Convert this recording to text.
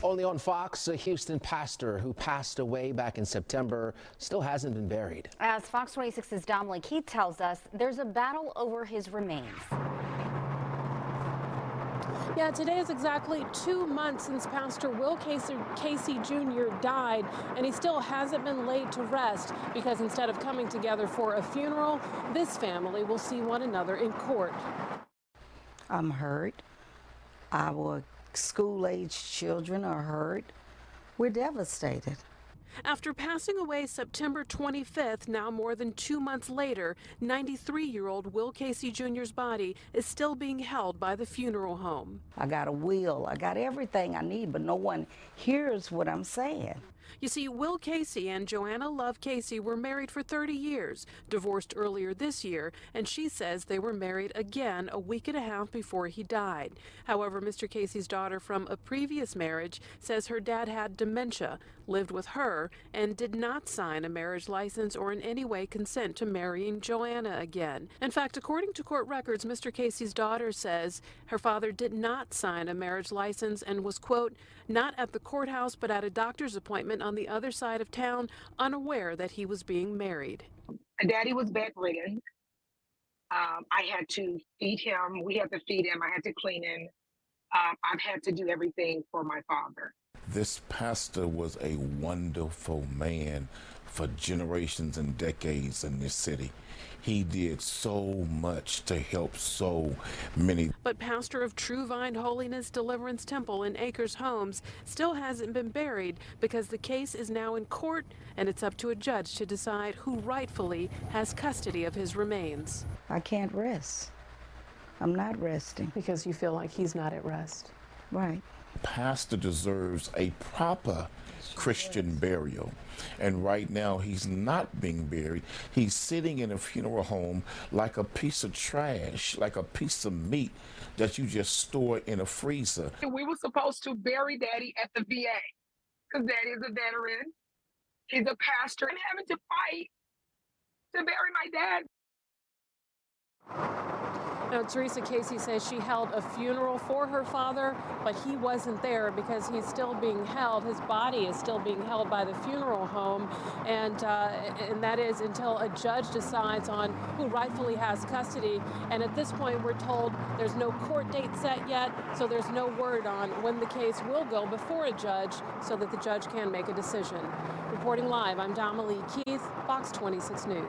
Only on Fox, a Houston pastor who passed away back in September still hasn't been buried. As Fox 26's Damali tells us, there's a battle over his remains. Yeah, today is exactly 2 months since Pastor Will Casey Jr. died, and he still hasn't been laid to rest because instead of coming together for a funeral, this family will see one another in court. I'm hurt. Our school-age children are hurt. We're devastated. After passing away September 25th, now more than 2 months later, 93-year-old Will Casey Jr.'s body is still being held by the funeral home. I got a will, I got everything I need, but no one hears what I'm saying. You see, Will Casey and Joanna Love Casey were married for 30 years, divorced earlier this year, and she says they were married again a week and a half before he died. However, Mr. Casey's daughter from a previous marriage says her dad had dementia, lived with her, and did not sign a marriage license or in any way consent to marrying Joanna again. In fact, according to court records, Mr. Casey's daughter says her father did not sign a marriage license and was, quote, not at the courthouse but at a doctor's appointment on the other side of town, unaware that he was being married. Daddy was bedridden. I had to feed him. We had to feed him. I had to clean him. I've had to do everything for my father. This pastor was a wonderful man for generations and decades in this city. He did so much to help so many. But pastor of True Vine Holiness Deliverance Temple in Acres Homes still hasn't been buried because the case is now in court and it's up to a judge to decide who rightfully has custody of his remains. I can't rest. I'm not resting. Because you feel like he's not at rest. Right. Pastor deserves a proper Christian burial, and right now he's not being buried. He's sitting in a funeral home like a piece of trash, like a piece of meat that you just store in a freezer. We were supposed to bury Daddy at the VA because Daddy is a veteran. He's a pastor. I'm having to fight to bury my dad. Now, Teresa Casey says she held a funeral for her father, but he wasn't there because he's still being held. His body is still being held by the funeral home, and that is until a judge decides on who rightfully has custody. And at this point, we're told there's no court date set yet, so there's no word on when the case will go before a judge so that the judge can make a decision. Reporting live, I'm Damali, Fox 26 News.